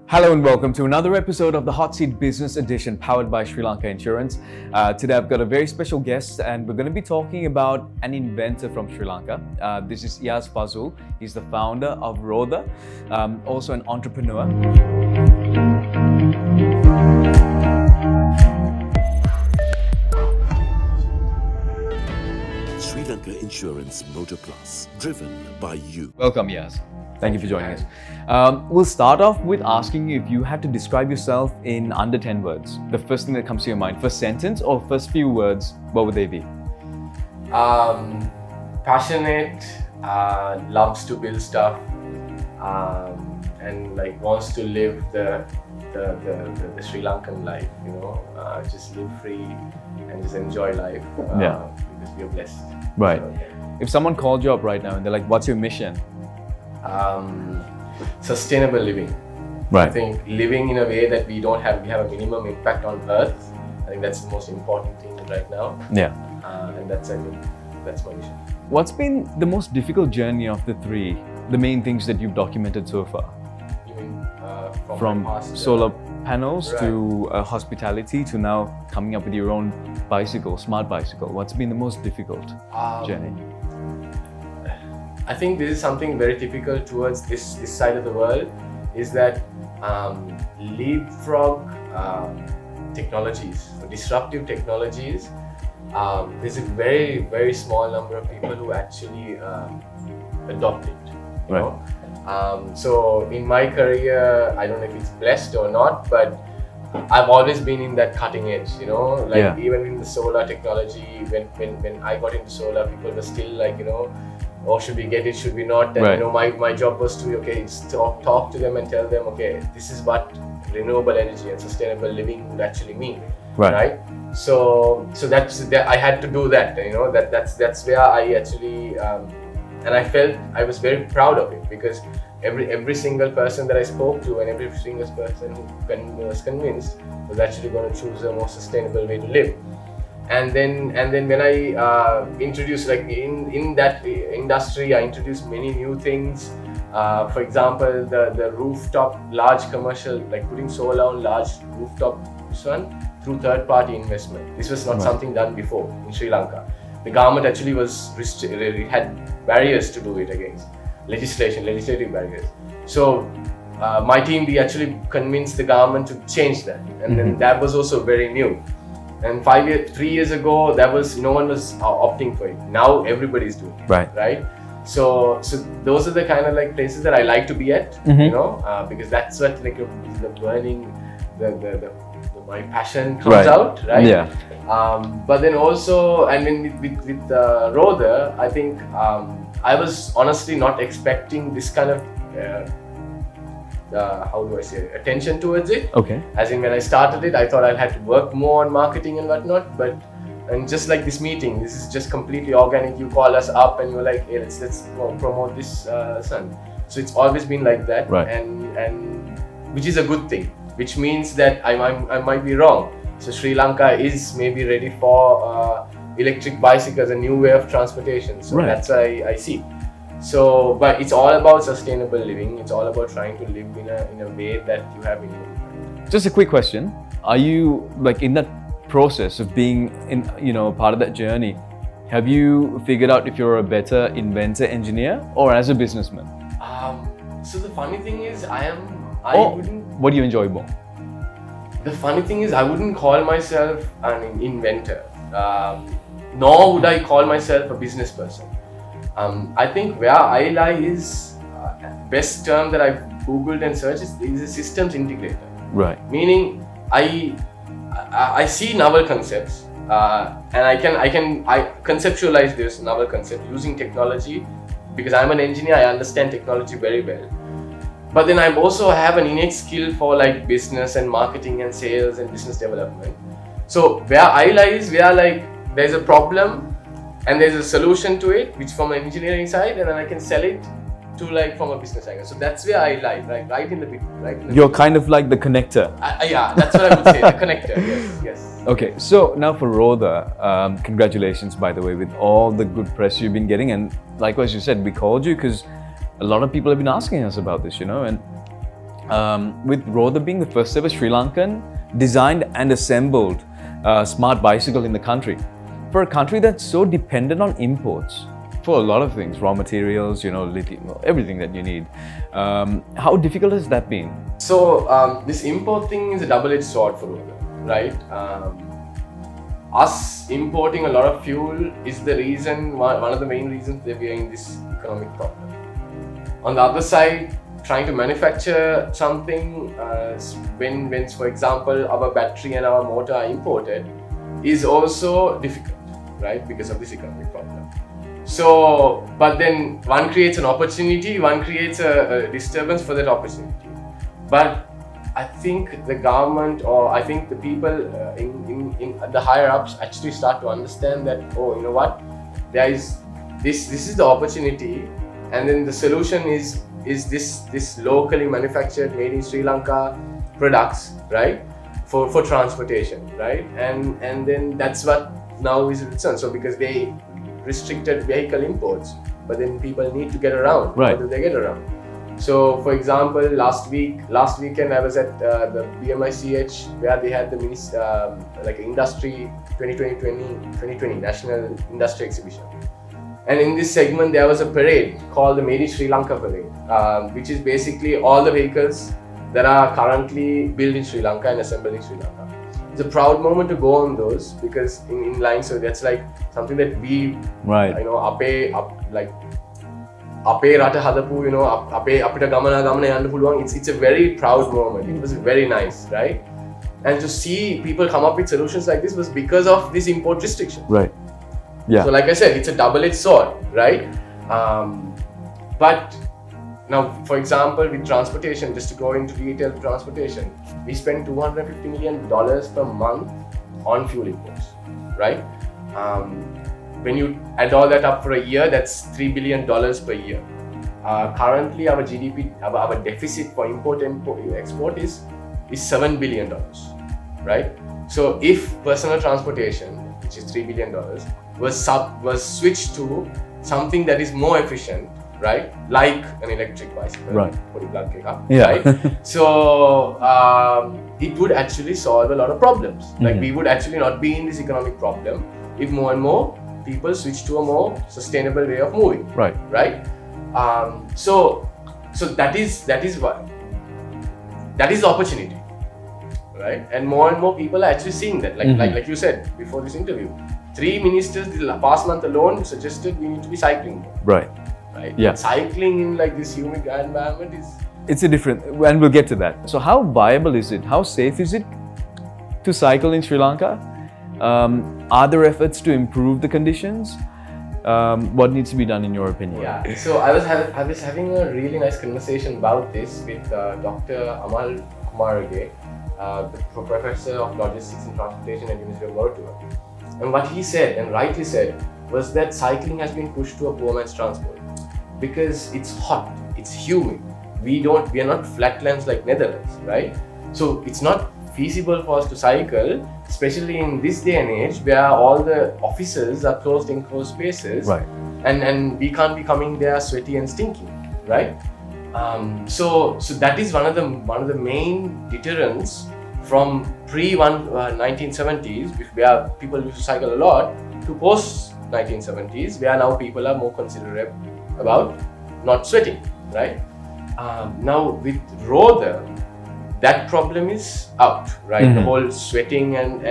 Hello and welcome to another episode of the Hot Seat Business Edition powered by Sri Lanka Insurance. Today I've got a very special guest and we're going to be talking about an inventor from Sri Lanka. This is Eyas Fazul. He's the founder of Rhoda, also an entrepreneur. Sri Lanka Insurance Motor Plus, driven by you. Welcome, Eyas. Thank you for joining us. We'll start off with asking you if you had to describe yourself in under 10 words. The first thing that comes to your mind, first sentence or first few words, what would they be? Passionate, loves to build stuff, and wants to live the Sri Lankan life. Just live free and just enjoy life. Because we are blessed. Right. So, If someone called you up right now and they're like, "What's your mission?" Sustainable living. Right. I think living in a way that we have a minimum impact on Earth. I think that's the most important thing right now. Yeah. And that's my mission. What's been the most difficult journey of the three? The main things that you've documented so far? You mean From my past, solar panels right. to hospitality to now coming up with your own bicycle, smart bicycle. What's been the most difficult journey? I think this is something very typical towards this side of the world, is that leapfrog technologies, disruptive technologies. There's a very, very small number of people who actually adopt it. You know? So in my career, I don't know if it's blessed or not, but I've always been in that cutting edge. Even in the solar technology, when I got into solar, people were still like, oh, should we get it, should we not? And my job was to talk to them and tell them, okay, this is what renewable energy and sustainable living would actually mean, right? So that's I had to do that. That's where I actually and I felt I was very proud of it, because every single person that I spoke to and every single person who was convinced was actually going to choose a more sustainable way to live. And then when I introduced, in that industry, I introduced many new things. For example, the rooftop, large commercial, like putting solar on large rooftop through third-party investment. This was not something done before in Sri Lanka. The government actually had barriers to do it against legislative barriers. So my team, we actually convinced the government to change that, and then that was also very new. And 3 years ago, no one was opting for it. Now everybody's doing it, right? So those are the kind of places that I like to be at, because that's what the burning, my passion comes out, right? Yeah. But then also, and then with Rhoda, I think I was honestly not expecting this kind of attention towards it. Okay. As in, when I started it, I thought I'd have to work more on marketing and whatnot. And just like this meeting, this is just completely organic. You call us up and you're like, hey, let's promote this son. So it's always been like that, and which is a good thing. Which means that I might be wrong. So Sri Lanka is maybe ready for electric bicycles, a new way of transportation. So that's why I see. So, but it's all about sustainable living. It's all about trying to live in a way that you have in your mind. Just a quick question. Are you in that process of being part of that journey? Have you figured out if you're a better inventor, engineer, or as a businessman? So the funny thing is, what do you enjoy more? The funny thing is, I wouldn't call myself an inventor, nor would I call myself a business person. I think where I lie is best term that I've googled and searched is a systems integrator. Right. Meaning I see novel concepts and I conceptualize this novel concept using technology, because I'm an engineer. I understand technology very well. But then I also have an innate skill for business and marketing and sales and business development. So where I lie is where there's a problem and there's a solution to it, which from an engineering side, and then I can sell it to from a business angle. So that's where I lie, right in the middle. You're kind of like the connector. Yeah, that's what I would say, the connector. Yes. Okay, so now for Rhoda, congratulations, by the way, with all the good press you've been getting. And likewise, you said, we called you because a lot of people have been asking us about this, and with Rhoda being the first ever Sri Lankan designed and assembled smart bicycle in the country. For a country that's so dependent on imports for a lot of things, raw materials, lithium, everything that you need. How difficult has that been? So this import thing is a double-edged sword for Rhoda, right? Us importing a lot of fuel is the reason, one of the main reasons that we are in this economic problem. On the other side, trying to manufacture something when, for example, our battery and our motor are imported is also difficult, right? Because of this economic problem. So, but then one creates an opportunity, one creates a disturbance for that opportunity. But I think the government, or I think the people in the higher ups actually start to understand that, oh, you know what, there is this is the opportunity, and then the solution is this locally manufactured, made in Sri Lanka products, right, for transportation, right, and then that's what now is returned. So because they restricted vehicle imports, but then people need to get around. Right. How do they get around? So, for example, last weekend I was at the BMICH, where they had the industry 2020 National Industry Exhibition. And in this segment, there was a parade called the Made in Sri Lanka parade, which is basically all the vehicles that are currently built in Sri Lanka and assembled in Sri Lanka. It's a proud moment to go on those, because in line, so that's like something that we, right, අපේ රට හදපු, අපිට ගමන යන්න පුළුවන්. It's a very proud moment. It was very nice, right? And to see people come up with solutions like this was because of this import restriction. Right. Yeah. So like I said, it's a double-edged sword, right? But now, for example, with transportation, just to go into retail transportation, we spend $250 million per month on fuel imports, right? When you add all that up for a year, that's $3 billion per year. Currently, our GDP, our deficit for export is $7 billion, right? So if personal transportation, which is $3 billion, was switched to something that is more efficient, right? Like an electric bicycle, right? Yeah. Right? So it would actually solve a lot of problems. Like we would actually not be in this economic problem if more and more people switch to a more sustainable way of moving. Right. Right. So that is what that is the opportunity, right? And more people are actually seeing that. Like you said before this interview, 3 ministers the past month alone suggested we need to be cycling more. Right. Right. Yeah. Cycling in like this humid environment it's a different, and we'll get to that. So how viable is it? How safe is it to cycle in Sri Lanka? Are there efforts to improve the conditions? What needs to be done in your opinion? Yeah. So I was having a really nice conversation about this with Dr. Amal Kumarage, the professor of logistics and transportation at University of Rhoda. And what he said, and rightly said, was that cycling has been pushed to a poor man's transport because it's hot, it's humid. We are not flatlands like Netherlands, right? So it's not feasible for us to cycle, especially in this day and age where all the offices are closed enclosed spaces, right? And we can't be coming there sweaty and stinky, right? So that is one of the main deterrents from pre-1970s, where people used to cycle a lot, to post-1970s, where now people are more considerate about not sweating, right? Now with Rhoda, that problem is out, right? The whole sweating and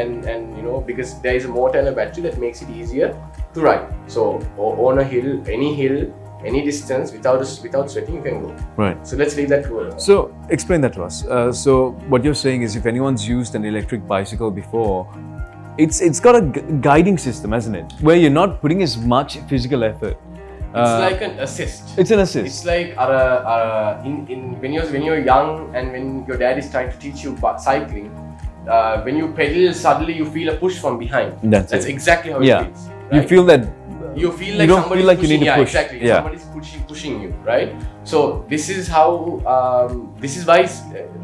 because there is a motor and a battery that makes it easier to ride. So on a hill, any distance without sweating, you can go. Right. So let's leave that to her. So explain that to us. So what you're saying is, if anyone's used an electric bicycle before, it's got a guiding system, hasn't it? Where you're not putting as much physical effort. It's like an assist. It's an assist. It's like when you're young and when your dad is trying to teach you cycling, when you pedal, suddenly you feel a push from behind. That's exactly how it feels. Right? You feel that. You feel like don't feel like you need to push. Exactly. Yeah. Somebody's pushing you, right? So this is how. This is why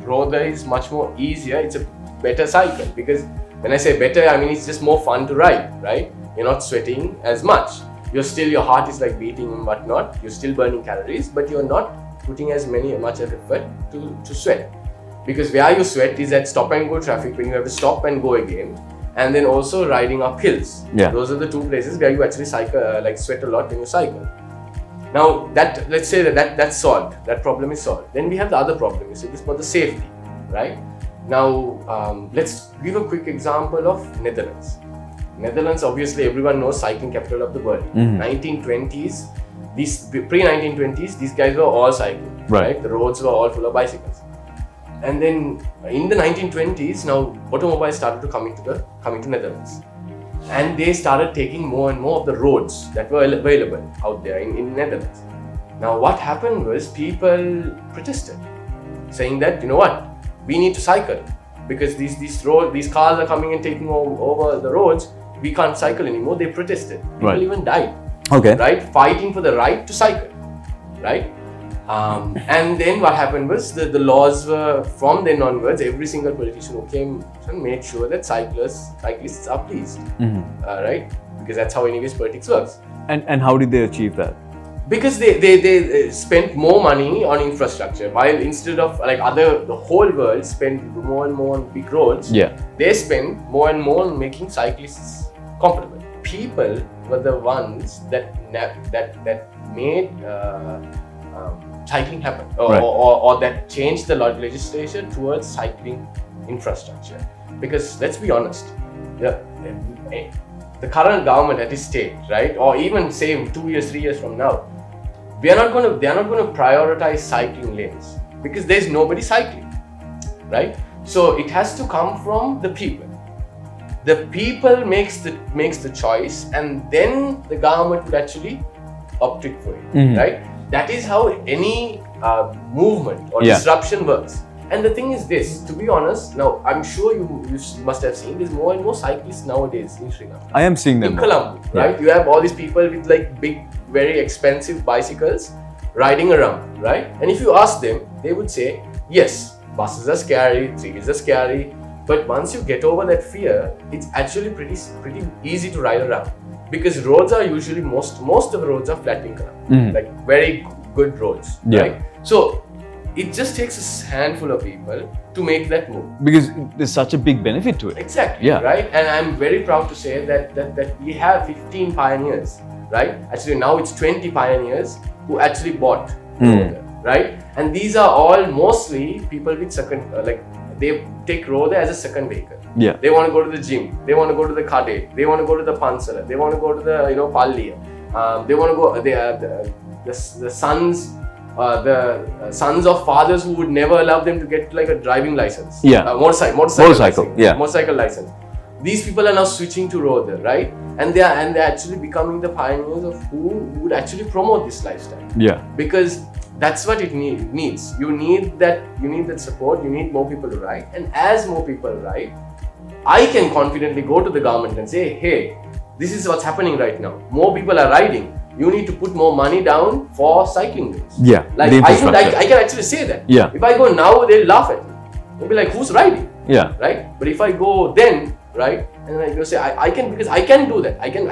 Rhoda is much more easier. It's a better cycle, because when I say better, I mean it's just more fun to ride, right? You're not sweating as much. Your heart is like beating and whatnot. You're still burning calories, but you're not putting much effort to sweat. Because where you sweat is at stop and go traffic, when you have to stop and go again, and then also riding up hills. Yeah. Those are the two places where you actually cycle, sweat a lot when you cycle. Now let's say that's solved. That problem is solved. Then we have the other problem. This is for the safety, right? Now let's give a quick example of Netherlands. Netherlands, obviously, everyone knows cycling capital of the world. 1920s, pre-1920s, these guys were all cycling. Right? The roads were all full of bicycles. And then in the 1920s, now automobiles started to come into Netherlands, and they started taking more and more of the roads that were available out there in Netherlands. Now what happened was people protested, saying that, you know what, we need to cycle because these cars are coming and taking over the roads. We can't cycle anymore. They protested. People even died. Okay. Right, fighting for the right to cycle. Right. And then what happened was the laws were, from then onwards, every single politician who came and made sure that cyclists are pleased, right? Because that's how anyways politics works. And how did they achieve that? Because they spent more money on infrastructure, while instead of the whole world spent more and more on big roads. Yeah. They spent more and more on making cyclists comfortable. People were the ones that made cycling happen, or that changed the legislation towards cycling infrastructure. Because let's be honest, the current government at this stage, right, or even say 2 years, 3 years from now, they're not going to prioritize cycling lanes because there's nobody cycling, right? So it has to come from the people. The people makes the choice, and then the government would actually opt it for it, right? That is how any movement or disruption works. And the thing is this, to be honest, now I'm sure you must have seen, there's more and more cyclists nowadays in Sri Lanka. I am seeing them. In Colombo, right? You have all these people with big, very expensive bicycles riding around, right? And if you ask them, they would say, yes, buses are scary, trees are scary, but once you get over that fear, it's actually pretty easy to ride around. Because roads are usually, most of the roads are flat in Colombo, very good roads, right? So it just takes a handful of people to make that move. Because there's such a big benefit to it. Exactly, right? And I'm very proud to say that we have 15 pioneers, right? Actually now it's 20 pioneers who actually bought Rhoda, right? And these are all mostly people with they take Rhoda as a second vehicle. Yeah. They want to go to the gym. They want to go to the Kade. They want to go to the Pansala. They want to go to the Palliya. They want to go. The sons of fathers who would never allow them to get a driving license. Yeah. Motorcycle. Yeah. Motorcycle license. These people are now switching to Rhoda, right? And they're actually becoming the pioneers of who would actually promote this lifestyle. Yeah. Because that's what it needs. You need that support. You need more people to ride. And as more people ride, I can confidently go to the government and say, hey, this is what's happening right now. More people are riding. You need to put more money down for cycling lanes. Yeah. I can actually say that. Yeah. If I go now, they'll laugh at me. They'll be like, who's riding? Yeah. Right? But if I go then, right, and I say I can, because I can do that. I can.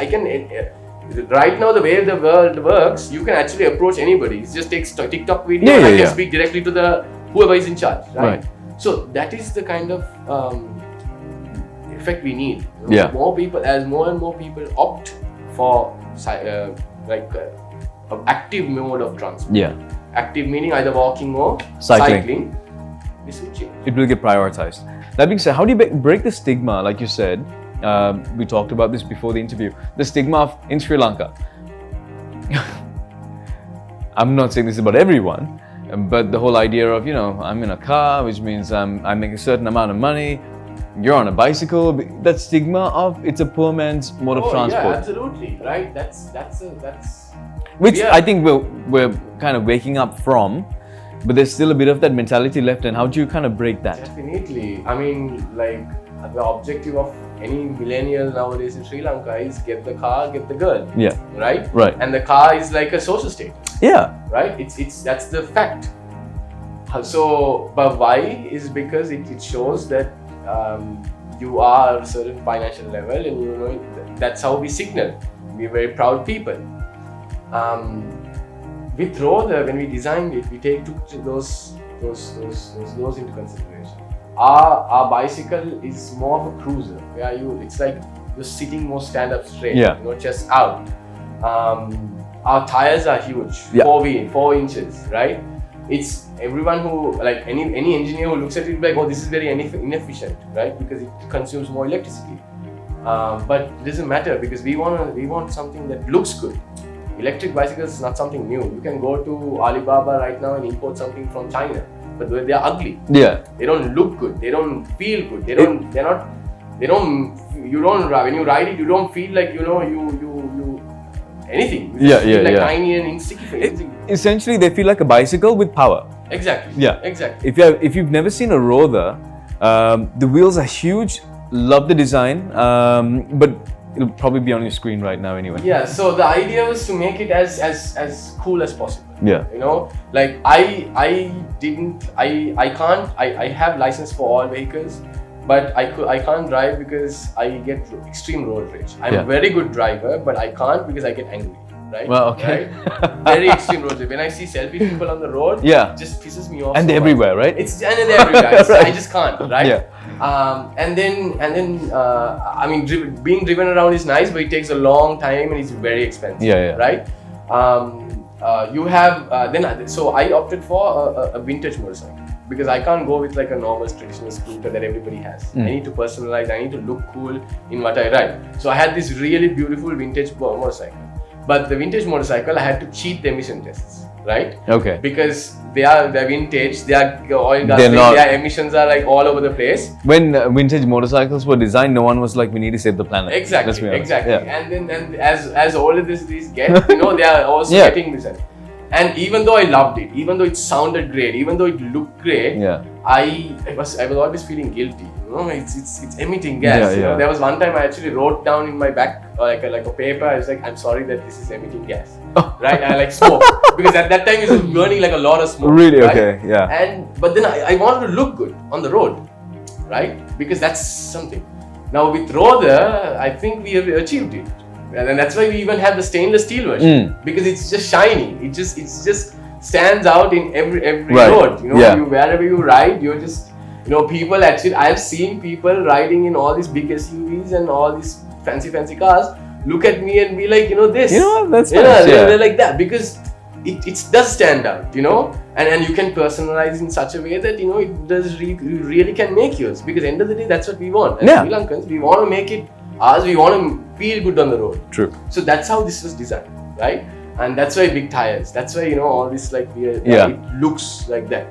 Right now, the way the world works, you can actually approach anybody. It just takes a TikTok video and I can speak directly to whoever is in charge, right? So that is the kind of effect we need. More people, as more and more people opt for active mode of transport. Yeah. Active meaning either walking or cycling. This will change. It will get prioritized. That being said, how do you break the stigma, like you said? We talked about this before the interview. The stigma in Sri Lanka. I'm not saying this about everyone, but the whole idea of, I'm in a car, which means I make a certain amount of money. You're on a bicycle. That stigma of it's a poor man's mode of transport. Yeah, absolutely, right. That's which I think we're kind of waking up from, but there's still a bit of that mentality left. And how do you kind of break that? Definitely. I mean, the objective of any millennial nowadays in Sri Lanka is get the car, get the girl. Yeah. Right? Right. And the car is like a social status. Yeah. Right? That's the fact. So, but why is because it shows that you are a certain financial level, and that's how we signal. We're very proud people. with Rhoda, when we designed it, we took those into consideration. Our bicycle is more of a cruiser, where it's like you're sitting more stand up straight, chest out. Our tires are huge, 4 inches, right? It's everyone who, like any engineer who looks at it, like, oh, this is very inefficient, right? Because it consumes more electricity. But it doesn't matter, because we want something that looks good. Electric bicycles is not something new. You can go to Alibaba right now and import something from China, but they are ugly. Yeah. They don't look good. They don't feel good. When you ride it, you don't feel like, anything. You feel like tiny and insignificant. Essentially, they feel like a bicycle with power. Exactly. Yeah. Exactly. If you've never seen a Rhoda, the wheels are huge. Love the design, but it'll probably be on your screen right now anyway. Yeah, so the idea was to make it as cool as possible. Yeah. Like I have license for all vehicles, but I can't drive because I get extreme road rage. I'm a very good driver, but I can't because I get angry. Right? Well, okay. Right? Very extreme road rage. When I see selfie people on the road, it just pisses me off. And they're everywhere, right? And they're everywhere. Right. I just can't, right? Yeah. And then I mean, being driven around is nice, but it takes a long time and it's very expensive. Right? So I opted for a vintage motorcycle, because I can't go with like a normal traditional scooter that everybody has. I need to personalize. I need to look cool in what I ride. So I had this really beautiful vintage motorcycle. But the vintage motorcycle, I had to cheat the emission tests, right? Okay. Because they're vintage, they are oil gas, their emissions are like all over the place. When vintage motorcycles were designed, no one was like, we need to save the planet. Exactly. Yeah. And then as older these get, they are also getting this. And even though I loved it, even though it sounded great, even though it looked great, I was always feeling guilty. It's emitting gas. There was one time I actually wrote down in my back like a paper. I was like, I'm sorry that this is emitting gas, right? I like smoke, because at that time it was burning like a lot of smoke. Really? Right? Okay. Yeah. But then I wanted to look good on the road, right? Because that's something. Now with Rhoda, I think we have achieved it. And that's why we even have the stainless steel version, because it's just shiny. It just stands out in every road. Wherever you ride, you're just people actually. I've seen people riding in all these big SUVs and all these fancy cars. Look at me and be like, this. That's nice. They're like that, because it does stand out. And you can personalize in such a way that it does you really can make yours. Because end of the day, that's what we want. As Sri Lankans, we want to make it ours. We want to feel good on the road. True. So that's how this was designed, right? And that's why big tires. That's why all this like it looks like that.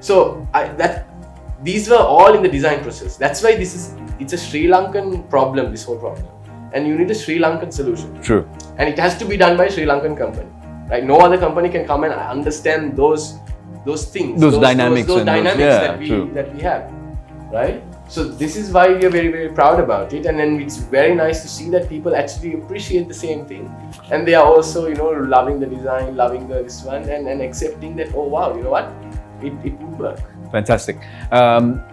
So these were all in the design process. That's why it's a Sri Lankan problem. This whole problem, and you need a Sri Lankan solution. True. And it has to be done by a Sri Lankan company. Right? No other company can come and understand those things, those dynamics that we have, right? So this is why we are very, very proud about it, and then it's very nice to see that people actually appreciate the same thing, and they are also loving the design, loving this one, and accepting that, oh wow, you know what, it would work. Fantastic.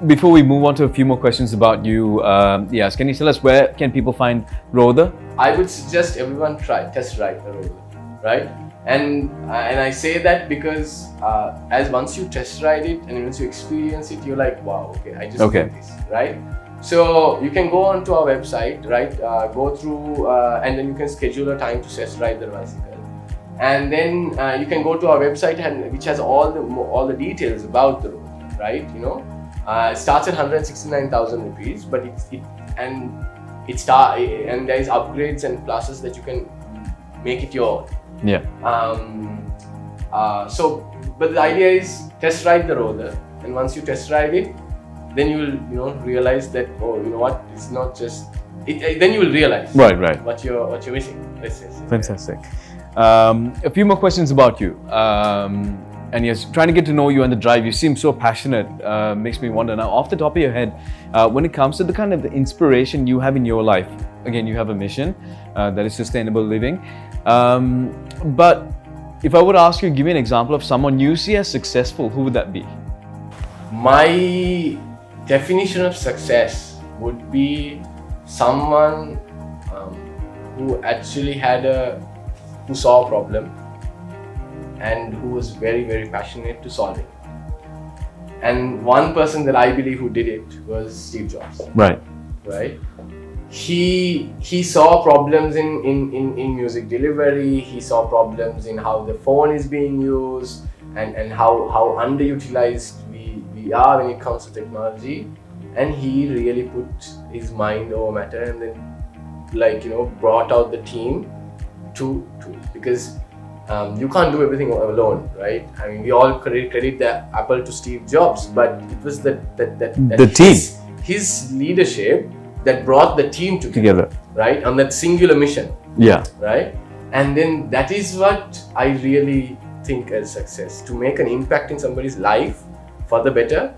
Before we move on to a few more questions about you, yes, can you tell us where can people find Rhoda? I would suggest everyone test ride the Rhoda, right? And I say that because as once you test ride it and once you experience it, you're like, wow, okay, I just did this, right? So you can go onto our website, right? Go through and then you can schedule a time to test ride the bicycle, and then you can go to our website which has all the details about the road, right? It starts at 169,000 rupees, but and there is upgrades and classes that you can make it your own. Yeah. But the idea is test ride the Rhoda, and once you test drive it, then you will realize that, oh, you know what, it's not just it. Then you will realize what you're missing. Fantastic. A few more questions about you. And yes, trying to get to know you on the drive. You seem so passionate. Makes me wonder now, off the top of your head, when it comes to the kind of the inspiration you have in your life. Again, you have a mission that is sustainable living. But if I would ask you, give me an example of someone you see as successful, who would that be? My definition of success would be someone who actually who saw a problem, and who was very, very passionate to solving it. And one person that I believe who did it was Steve Jobs. Right. Right? He saw problems in music delivery, he saw problems in how the phone is being used, and how underutilized we are when it comes to technology. And he really put his mind over matter, and then brought out the team to because you can't do everything alone, right? I mean, we all credit the Apple to Steve Jobs, but it was the team, his leadership that brought the team together, right, on that singular mission. Yeah. Right. And then that is what I really think as success, to make an impact in somebody's life for the better.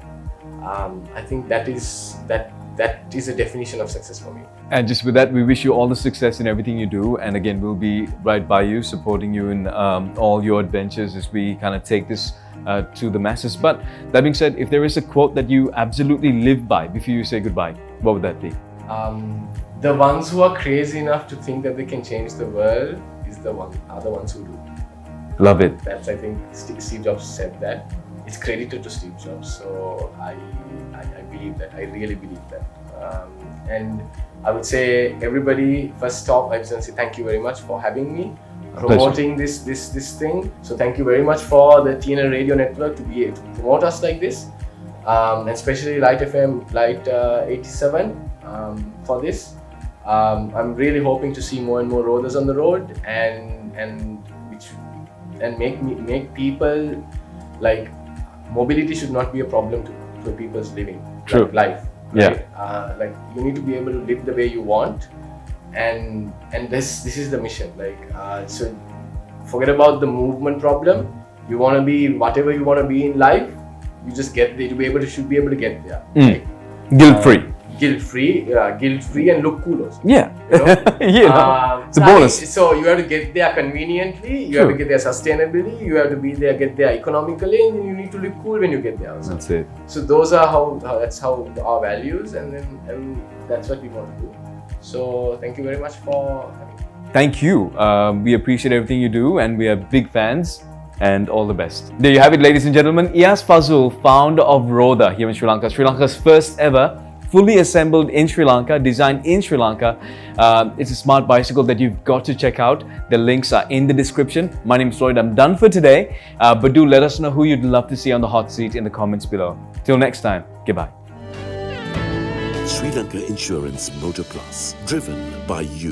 I think that is a definition of success for me. And just with that, we wish you all the success in everything you do. And again, we'll be right by you, supporting you in all your adventures as we kind of take this to the masses. But that being said, if there is a quote that you absolutely live by before you say goodbye, what would that be? The ones who are crazy enough to think that they can change the world are the ones who do. Love it. That's, I think, Steve Jobs said that. It's credited to Steve Jobs. So I believe that. I really believe that. And I would say, everybody, first off, I just want to say thank you very much for having me, promoting this thing. So thank you very much for the TNL Radio Network to be able to promote us like this, and especially Light FM, Light 87 for this. I'm really hoping to see more and more Rhodas on the road, and make people, like, mobility should not be a problem to people's living. True. Like life. Yeah. Right? Like, you need to be able to live the way you want, and this is the mission. Like, so forget about the movement problem. You want to be whatever you want to be in life. You just get there. Should be able to get there. Right? Guilt-free, and look cool also. Yeah. Yeah. It's a bonus. So you have to get there conveniently. You have to get there sustainably. You have to get there economically, and then you need to look cool when you get there also. That's it. So those are that's how our values, and that's what we want to do. So thank you very much for having me. Thank you. We appreciate everything you do, and we are big fans. And all the best. There you have it, ladies and gentlemen. Eyas Fazul, founder of Rhoda here in Sri Lanka. Sri Lanka's first ever fully assembled in Sri Lanka, designed in Sri Lanka. It's a smart bicycle that you've got to check out. The links are in the description. My name is Lloyd. I'm done for today. But do let us know who you'd love to see on the hot seat in the comments below. Till next time, goodbye. Sri Lanka Insurance Motor Plus, driven by you.